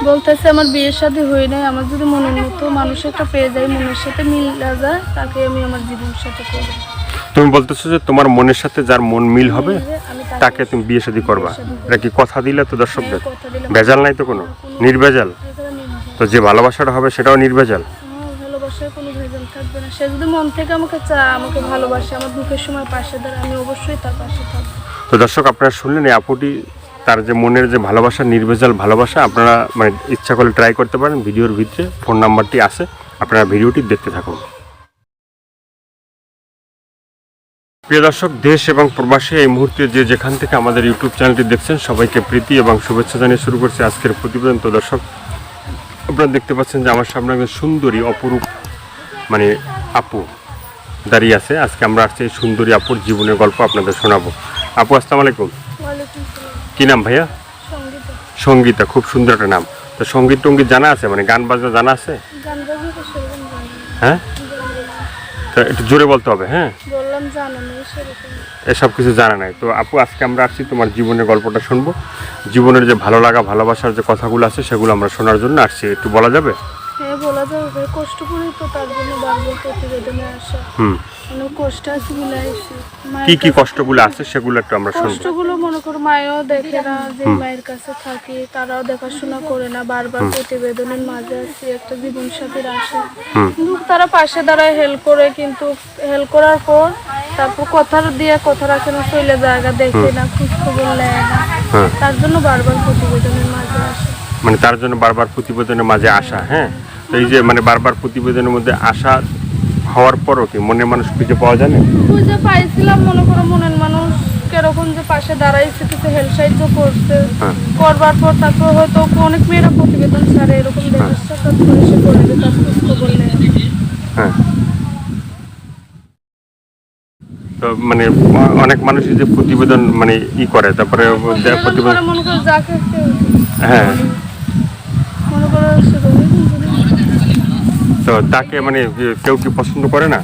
বলতেছে আমার বিয়ের শাদী হয়ে নাই, আমার যদি মনের মতো মানুষ একটা পেয়ে যায়, মনের সাথে মিল যায়, তাকে আমি আমার জীবন সাথে করবো। তুমি বলতেছো যে তোমার মনের সাথে যার মন মিল হবে তাকে তুমি বিয়ে শাদী করবা, এটা কি কথা দিলে তো দর্শকদের? ভেজাল নাই তো কোনো? নির্ভেজাল তো যে ভালোবাসাটা হবে সেটাও নির্ভেজাল? ভালোবাসায় কোনো ভেজাল থাকবে না। সে যদি মন থেকে আমাকে চায়, আমাকে ভালোবাসে, আমার দুঃখের সময় পাশে দাঁড়ায়, আমি অবশ্যই তার পাশে থাকবো। তো দর্শক আপনারা শুনলেন এই আপুটি তার যে মনের যে ভালোবাসা, নির্ভেজাল ভালোবাসা, আপনারা মানে ইচ্ছা করলে ট্রাই করতে পারেন। ভিডিওর ভিতরে ফোন নাম্বারটি আছে, আপনারা ভিডিওটি দেখতে থাকুন। প্রিয় দর্শক, দেশ এবং প্রবাসী এই মুহূর্তে যে যেখান থেকে আমাদের ইউটিউব চ্যানেলটি দেখছেন সবাইকে প্রীতি এবং শুভেচ্ছা জানিয়ে শুরু করছি আজকের প্রতিবেদন। তো দর্শক আপনারা দেখতে পাচ্ছেন যে আমার সামনে একজন সুন্দরী অপরূপ মানে আপু দাঁড়িয়ে আছে। আজকে আমরা আসছি এই সুন্দরী আপুর জীবনের গল্প আপনাদের শোনাবো। আপু আসসালামু আলাইকুম। কি নাম ভাইয়া? সঙ্গীতা, খুব সুন্দর একটা নাম। তো সঙ্গীত টঙ্গীত জানা আছে, মানে গান বাজনা জানা আছে? হ্যাঁ, তো একটু জোরে বলতে হবে। হ্যাঁ, এসব কিছু জানা নাই। তো আপু আজকে আমরা আসছি তোমার জীবনের গল্পটা শুনবো, জীবনের যে ভালো লাগা ভালোবাসার যে কথাগুলো আছে সেগুলো আমরা শোনার জন্য আসছি। একটু বলা যাবে? হ্যাঁ বলা যাবে, কষ্ট করি তো, তার জন্য বারবার প্রতিবেদনে আসা। অনেক কষ্ট আছে বলে আইছি। কি কি কষ্টগুলো আছে সেগুলো একটু আমরা শুনবো। কষ্টগুলো মনে করো মায়েও দেখে না, যে মায়ের কাছে থাকি তারাও দেখাশোনা করে না, বারবার প্রতিবেদনের মাঝে আছি একটা জীবন সাথীর আশা। কিন্তু তারা পাশে দাঁড়ায়, হেল্প করে, কিন্তু হেল্প করার পর তারপর কথা দিয়ে কথা রাখে না, চলে জায়গা দেখে না, খোঁজ খবর নেয় না, তার জন্য বারবার প্রতিবেদনের মাঝে আসে। মানে তার জন্য বারবার প্রতিবেদনের মাঝে আসা। হ্যাঁ, তো এই যে মানে বারবার প্রতিবেদনের মধ্যে আসা হওয়ার পরও কি মনের মানুষ খুঁজে পাওয়া যায় না? খুঁজে পাইছিলাম, মনে করো মনের মানুষ কিরকম যে পাশে দাঁড়াইছে, কিছু হেল্প সাহায্য করছে, করবার পর তারপর হয়তো অনেক মেয়েরা প্রতিবেদন ছাড়ে, এরকম দেখা সাক্ষাৎ করে সে করে দিতে বললে। হ্যাঁ, তো মানে অনেক মানুষই যে প্রতিবেদন মানে ই করে, তারপরে প্রতিবেদন মনে করো যাকে হ্যাঁ মনে করো তো তাকে মানে কেউ কি পছন্দ করে না?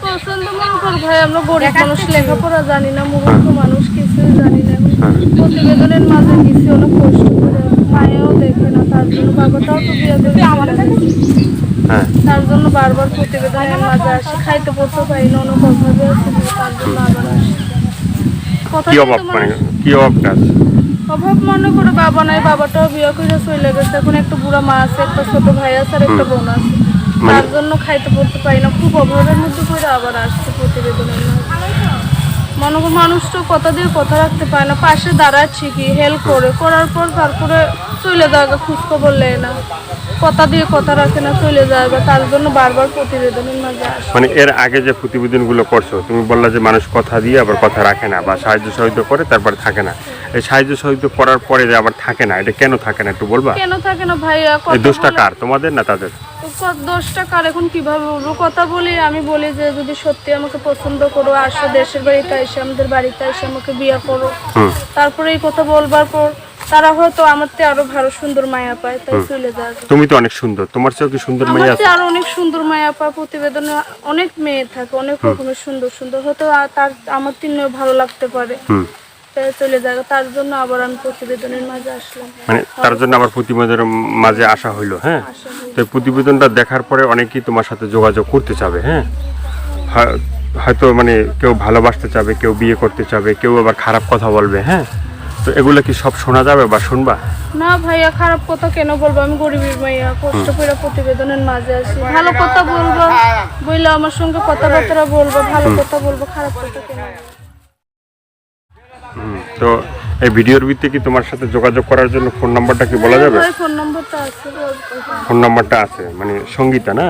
পছন্দ মনে করো ভাই, আমরা গরিব মানুষ, লেখাপড়া জানি না, মূর্খ মানুষ, কিছু জানি না। প্রতিবেদনের মাঝে কিছু অনেক কষ্ট করে, মায়েও দেখে না, তার জন্য বাবাটাও তো বিয়ে দেবে আমার, তার জন্য বারবার প্রতিবেদনের মাঝে আসে। খাইতে পড়তে পারি না, অনেক অভাবে আছে, তার জন্য আবার আসে। কি অভাব, মানে কি অভাবটা আছে? অভাব মনে করে বাবা নাই, বাবাটাও বিয়ে করে চলে গেছে, এখন একটা বুড়া মা আছে, একটা ছোট ভাই আছে আর একটা বোন আছে, তার জন্য খাইতে পড়তে পারি না, খুব অভাবের মধ্যে করে আবার আসছে প্রতিবেদনের মনে করো মানুষ তো কথা দিয়ে কথা রাখতে পারে না, পাশে দাঁড়াচ্ছি কি হেল্প করে, করার পর তারপরে চলে যাবে, খোঁজ খবর নেয় না, কথা দিয়ে কথা রাখে না, চলে যাবে, তার জন্য বারবার প্রতিবেদনের মাঝে আসে। মানে এর আগে যে প্রতিবেদনগুলো করছো তুমি বললা যে মানুষ কথা দিয়ে আবার কথা রাখে না বা সাহায্য সহযোগিতা করে তারপর থাকে না, এই সাহায্য সহযোগিতা করার পরে যে আবার থাকে না, এটা কেন থাকে না একটু বলবা? কেন থাকে না ভাইয়া? এই দোষটা কার, তোমাদের না তাদের? দোষটা কার এখন কিভাবে বলবো? কথা বলি, আমি বলি যে যদি সত্যি আমাকে পছন্দ করো, আসো দেশের বাড়িতে এসে, আমাদের বাড়িতে এসে আমাকে বিয়ে করো, তারপরে এই কথা বলবার পর তারা হয়তো আমার থেকে আরো ভালো সুন্দর মায়া পায়, তাই চলে যায়। তুমি তো অনেক সুন্দর, তোমার চেয়েও কি সুন্দর মায়া আছে? আরো অনেক সুন্দর মায়া পায়, প্রতিবেদনে অনেক মেয়ে থাকে, অনেক রকমের সুন্দর সুন্দর, হয়তো তার আমার তিনিও ভালো লাগতে পারে, তাই চলে যায়, তার জন্য আবার আমি প্রতিবেদনের মাঝে আসলাম। মানে তার জন্য আবার প্রতিবেদনের মাঝে আসা হইলো। হ্যাঁ, তো প্রতিবেদনটা দেখার পরে অনেকেই তোমার সাথে যোগাযোগ করতে চাবে। হ্যাঁ, হয়তো মানে কেউ ভালোবাসতে চাবে, কেউ বিয়ে করতে চাবে, কেউ আবার খারাপ কথা বলবে। হ্যাঁ, তো এগুলো কি সব শোনা যাবে বা শুনবা? না ভাইয়া, খারাপ কথা কেন বলবো? আমি গরিবের মাইয়া, কষ্ট করে প্রতিবেদনের মাঝে আছি, ভালো কথা বলবো, বললে আমার সঙ্গে কথাবার্তা বলবো, ভালো কথা বলবো, খারাপ কথা কেন? তো এই ভিডিওর ভিত্তিতে কি তোমার সাথে যোগাযোগ করার জন্য ফোন নাম্বারটা কি বলা যাবে? ফোন নাম্বারটা আছে, ফোন নাম্বারটা আছে, মানে সঙ্গীতা না?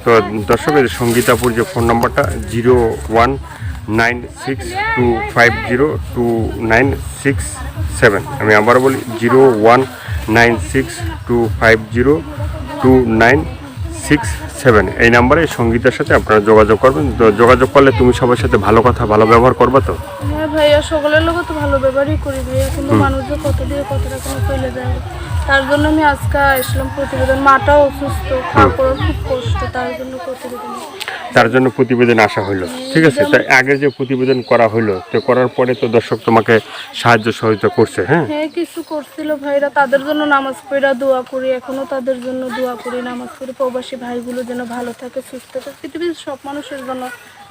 তো দর্শকের সঙ্গীতাপুর যে ফোন নাম্বারটা 019625029667, আমি আবার বলি 019625029667, এই নাম্বারে সঙ্গীতার সাথে আপনারা যোগাযোগ করবেন। তো যোগাযোগ করলে তুমি সবার সাথে ভালো কথা ভালো ব্যবহার করবা তো? হ্যাঁ ভাইয়া, সকলের লোক তো ভালো ব্যবহারই করি ভাইয়া, কিন্তু মানুষ যে কত দিয়ে কতটা কোনো চলে যাবে। তার জন্য আমি আজকে আসলাম প্রতিবেদন। মাটাও অসুস্থ, খাওয়া পড়ার খুব কষ্ট, তার জন্য প্রতিবেদন। তার জন্য প্রতিবেদন আসা হলো, ঠিক আছে। তাই আগে যে প্রতিবেদন করা হলো, তো করার পরে তো দর্শক তোমাকে সাহায্য সহযোগিতা করছে। হ্যাঁ হ্যাঁ, কিছু করছিল ভাইরা, তাদের জন্য নামাজ পড়া দোয়া করি, এখনো তাদের জন্য দোয়া করি, নামাজ পড়ি। প্রবাসী ভাইগুলো যেন ভালো থাকে, সুস্থ থাকে, পৃথিবীর সব মানুষের জন্য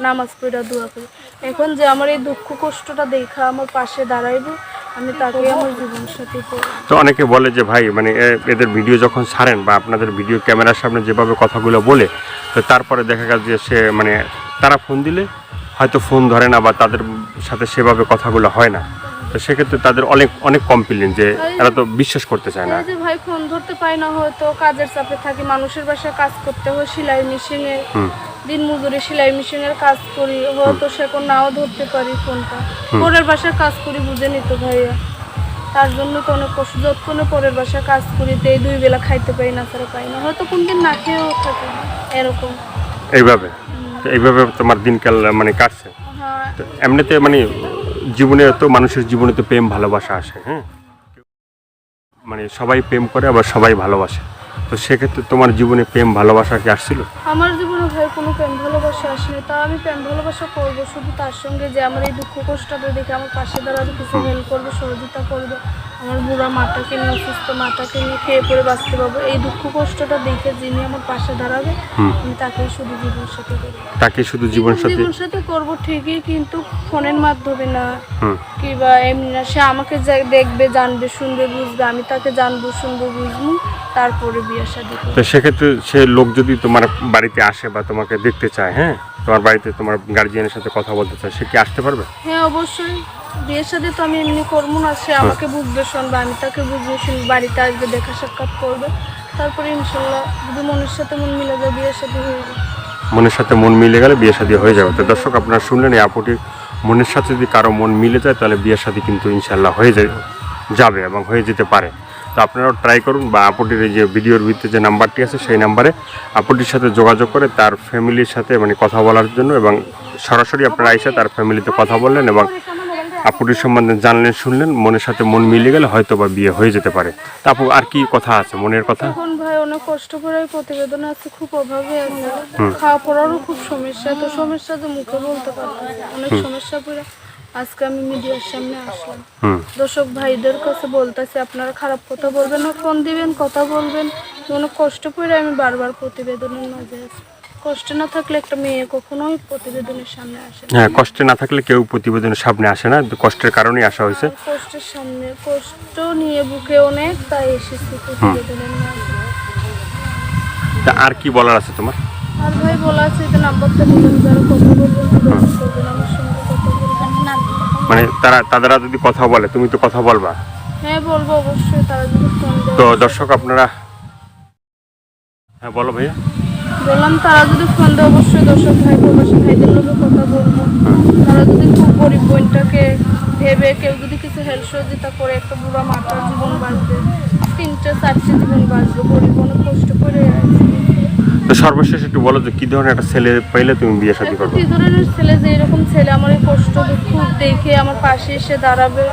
নামাজ পড়া দোয়া করি। এখন যে আমার এই দুঃখ কষ্টটা দেখা আমার পাশে দাঁড়াইবো, আমি তাকে আমার জীবন সাথী করব। তো অনেকে বলে যে ভাই মানে এদের ভিডিও যখন ছাড়েন বা আপনাদের ভিডিও ক্যামেরার সামনে যেভাবে কথাগুলো বলে, তো তারপরে দেখা গেল যে সে মানে তারা ফোন দিলে হয়তো ফোন ধরে না বা তাদের সাথে সেভাবে কথাগুলো হয় না। তো সেক্ষেত্রে তাদের অনেক অনেক কমপ্লেন যে এরা তো বিশ্বাস করতে চায় না। এই যে ভাই ফোন ধরতে পাই না, হয়তো কাজের চাপে থাকি, মানুষের বাসায় কাজ করতে হয়, সেলাই মেশিনে দিন মজুরি সেলাই মেশিনের কাজ করি, হয়তো সে এখন নাও ধরতে পারি ফোনটা, পরের বাসায় কাজ করি, বুঝে নিত ভাইয়া। তার জন্য তো অনেক কষ্ট, যতক্ষণে পরের বাসায় কাজ করি তো এই 2 বেলা খাইতে পাই না, তারা পাই না, হয়তো কোনদিন না খেয়েও থাকে এরকম। এইভাবে তোমার দিনকাল মানে কাটছে। হ্যাঁ, তো এমনিতে মানে জীবনে তো মানুষের জীবনে তো প্রেম ভালোবাসা আসে, হ্যাঁ, মানে সবাই প্রেম করে আবার সবাই ভালোবাসে। তো সেক্ষেত্রে তোমার জীবনে প্রেম ভালোবাসা কি আসছিল? আমার জীবনে ভাই কোনো প্রেম ভালোবাসা আসেনি, তা আমি প্রেম ভালোবাসা করবো শুধু তার সঙ্গে যে আমার এই দুঃখ কষ্টটা দেখে আমার পাশে দাঁড়াবে, কিছু হেল্প করবে, সহযোগিতা করবে, আমার বুড়া মাটাকে নিয়ে, অসুস্থ মাটাকে নিয়ে খেয়ে পরে বাঁচতে পারবো। এই দুঃখ কষ্টটা দেখে যিনি আমার পাশে দাঁড়াবে, আমি তাকেই শুধু জীবন সাথী করবো। তাকে শুধু জীবন সাথী করবো ঠিকই, কিন্তু ফোনের মাধ্যমে না, কিংবা এমনি না। সে আমাকে দেখবে, জানবে, শুনবে, বুঝবে, আমি তাকে জানবো, শুনবো, বুঝবো, তারপরে বিয়ে শাদী করবো। তো সেক্ষেত্রে সে লোক যদি তোমার বাড়িতে আসে বা তোমাকে দেখতে চায়, হ্যাঁ, তোমার বাড়িতে তোমার গার্জিয়ানের সাথে কথা বলতে চায়, সে কি আসতে পারবে? হ্যাঁ, অবশ্যই। বিয়ের সাথে তো আমি এমনি করবো না, সে আমাকে বুঝবে, শুনবে, আমি তাকে বুঝবো, শুনবো, বাড়িতে আসবে, দেখা সাক্ষাৎ করবে, তারপরে ইনশাল্লাহ যদি মনের সাথে মন মিলে যায় বিয়ের সাথে হয়ে যাবে। মনের সাথে মন মিলে গেলে বিয়ে শাদী হয়ে যাবে। তো দর্শক আপনারা শুনলেন, এই আপুটির মনের সাথে যদি কারো মন মিলে যায় তাহলে বিয়ে শাদী কিন্তু ইনশাল্লাহ হয়ে যাবে এবং হয়ে যেতে পারে। তো আপনারাও ট্রাই করুন, বা আপুটির এই যে ভিডিওর ভিতরে যে নাম্বারটি আছে সেই নাম্বারে আপুটির সাথে যোগাযোগ করে তার ফ্যামিলির সাথে মানে কথা বলার জন্য, এবং সরাসরি আপনারা এসে তার ফ্যামিলিতে কথা বললেন এবং আপুটির সম্বন্ধে জানলেন, শুনলেন, মনের সাথে মন মিলে গেলে হয়তো বা বিয়ে হয়ে যেতে পারে। তা আপু আর কি কথা আছে মনের কথা? এখন ভাই অনেক কষ্ট করে প্রতিবেদন আছে, খুব অভাবে আছে, খাওয়া পড়ারও খুব সমস্যা, তো সমস্যা যে মুখে বলতে পারতাম না, অনেক সমস্যা পড়ে আজকে আমি মিডিয়ার সামনে আসলাম। দর্শক ভাইদের কাছে বলতেছি, আপনারা খারাপ কথা বলবেন না, ফোন দিবেন, কথা বলবেন। অনেক কষ্ট করে আমি বারবার প্রতিবেদনের মাঝে আছি। কষ্ট না থাকলে একটা মেয়ে কখনোই প্রতিবেদনের সামনে আসে না। হ্যাঁ, কষ্টে না থাকলে কেউ প্রতিবেদনের সামনে আসে না, কষ্টের কারণেই আসা হয়েছে। কষ্টের সামনে কষ্ট নিয়ে বুকে অনেক, তাই এসেছি প্রতিবেদনের মাঝে। তা আর কি বলার আছে তোমার? আর ভাই বলা আছে, এটা নাম্বারটা দিবেন, যারা কথা বলবেন যোগাযোগ করবেন, আমার সঙ্গে কথা বলবেন। মানে তারা যদি কথা বলে তুমি তো কথা বলবা? হ্যাঁ, বলবো অবশ্যই, তারা যদি ফোন দেয়। তো দর্শক আপনারা, হ্যাঁ বলো ভাইয়া। বললাম তারা যদি ফোন দেয় অবশ্যই দর্শক ভাই প্রবাসী ভাইদের লোকের কথা বলবো। তারা যদি খুব গরিব বোনটাকে ভেবে কেউ যদি কিছু হেল্প সহযোগিতা করে, একটা বুড়া মাটার জীবন বাঁচবে, 3-4টি জীবন বাঁচবে, গরিব অনেক কষ্ট করে আছে। তো সর্বশেষ একটু বলো যে কি ধরনের একটা ছেলে পাইলে তুমি বিয়ে শাদী করবে? কি ধরনের ছেলে, যে এরকম ছেলে আমার এই কষ্ট দুঃখ দেখে আমার পাশে এসে দাঁড়াবে,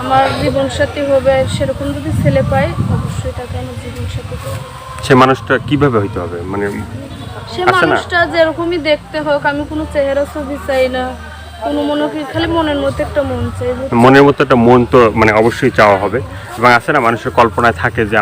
আমার জীবন সাথী হবে, সেরকম যদি ছেলে পাই অবশ্যই তাকে আমার জীবন সাথী করবো। সে মানুষটা কিভাবে হইতে হবে মানে? সে মানুষটা যেরকমই দেখতে হোক, আমি কোনো চেহারা ছবি চাই না, কোনো মনে কি, খালি মনের মধ্যে একটা মন চাই। মনের মতো একটা মন তো মানে অবশ্যই চাওয়া হবে, এবং আছে না মানুষের কল্পনায় থাকে যে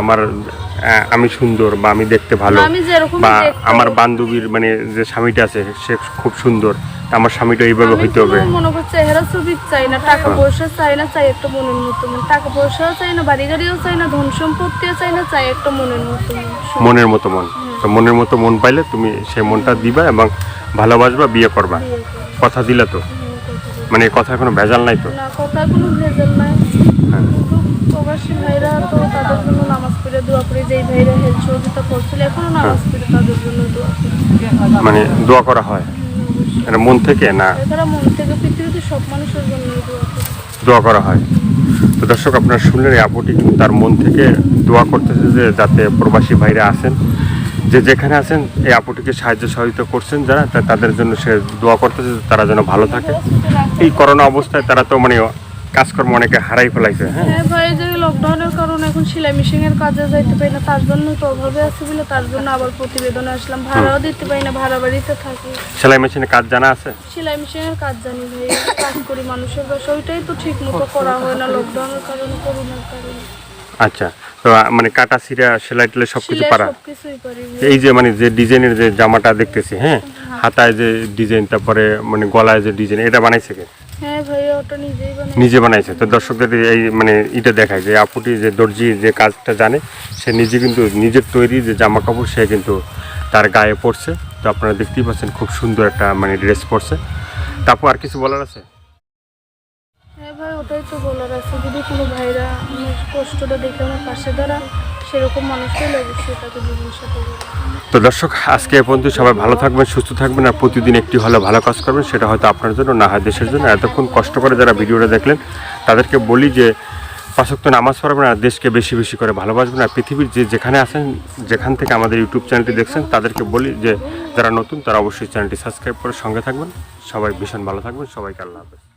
আমি সুন্দর বা আমি দেখতে ভালো, আমি যেরকম বা আমার বান্ধবীর মানে যে স্বামীটা আছে সে খুব সুন্দর, আমার স্বামীটা এইভাবে হইতে হবে। মনে করছে চেহারা ছবি চাই না, টাকা পয়সা চাই না, চাই একটা মনের মতো মন। টাকা পয়সাও চাই না, বাড়ি গাড়িও চাই না, ধন সম্পত্তিও চাই না, চাই একটা মনের মতো মন। মনের মতো মন। তো মনের মতো মন পাইলে তুমি সেই মনটা দিবা এবং ভালোবাসবা, বিয়ে করবা। কথা দিলা তো? মানে কথা কোনো ভেজাল নাই তো? না, কথা কোনো ভেজাল নাই। প্রবাসী ভাইরা তো তাদের জন্য নামাজ পড়ে দোয়া করি, যেই ভাইরা হেল্প সহযোগিতা করছিল এখনো নামাজ পড়ে তাদের জন্য দোয়া করি। মানে দোয়া করা হয় এটা মন থেকে না? এছাড়া মন থেকে পৃথিবীতে সব মানুষের জন্য দোয়া করা হয়। তো দর্শক আপনারা শুনলেন, এই আপুটি কিন্তু তার মন থেকে দোয়া করতেছে যে যাতে প্রবাসী ভাইরা আছেন, যে যেখানে আছেন, এই আপুটিকে সাহায্য সহযোগিতা করছেন যারা, তাদের জন্য সে দোয়া করতেছে তারা যেন ভালো থাকে। এই করোনা অবস্থায় তারা তো মানে কাজকর্ম অনেকে হারাই ফেলাইছে। হ্যাঁ, হ্যাঁ ভাই, যে লকডাউনের কারণে এখন সেলাই মেশিনের কাজে যাইতে পারি না, তার জন্য তো অভাবে আছে বলে তার জন্য আবার প্রতিবেদনে আসলাম। ভাড়াও দিতে পারি না, ভাড়া বাড়িতে থাকি। সেলাই মেশিনে কাজ জানা আছে? সেলাই মেশিনের কাজ জানি ভাই, কাজ করি মানুষের বাসা, ওইটাই তো ঠিক মতো করা হয় না লকডাউনের কারণে, করোনার কারণে। আচ্ছা, তো মানে কাটা সিরা সেলাই টেলাই সবকিছু সেলাই পারা? সবকিছুই পারি ভাই। এই যে মানে যে ডিজাইনের যে জামাটা দেখতেছি, হ্যাঁ, হাতায় যে ডিজাইন, তারপরে মানে গলায় যে ডিজাইন, এটা বানাইছে কে? হ্যাঁ ভাই, ওটা নিজেই বানাই। নিজে বানাইছে। তো দর্শকদের এই মানে এটা দেখায় যে আপুটি যে দর্জি যে কাজটা জানে, সে নিজে কিন্তু নিজের তৈরি যে জামা কাপড় সে কিন্তু তার গায়ে পরছে। তো আপনারা দেখতেই পাচ্ছেন খুব সুন্দর একটা মানে ড্রেস পরছে। তারপর আর কিছু বলার আছে? হ্যাঁ ভাই, ওটাই তো বলার আছে, যদি কোনো ভাইরা আমার কষ্টটা দেখে আমার পাশে দাঁড়া, সেরকম মানুষ পেলে অবশ্যই তাকে জীবনের সাথে বলবো। তো দর্শক, আজকে এ পর্যন্ত। সবাই ভালো থাকবেন, সুস্থ থাকবেন, আর প্রতিদিন একটি হলে ভালো কাজ করবেন, সেটা হয়তো আপনার জন্য না হয় দেশের জন্য। এতক্ষণ কষ্ট করে যারা ভিডিওটা দেখলেন তাদেরকে বলি যে 5 ওয়াক্ত নামাজ পড়বেন, আর দেশকে বেশি বেশি করে ভালোবাসবেন। আর পৃথিবীর যেখানে আছেন, যেখান থেকে আমাদের ইউটিউব চ্যানেলটি দেখছেন, তাদেরকে বলি যে যারা নতুন তারা অবশ্যই চ্যানেলটি সাবস্ক্রাইব করে সঙ্গে থাকবেন। সবাই ভীষণ ভালো থাকবেন, সবাইকে আল্লাহ হাফেজ।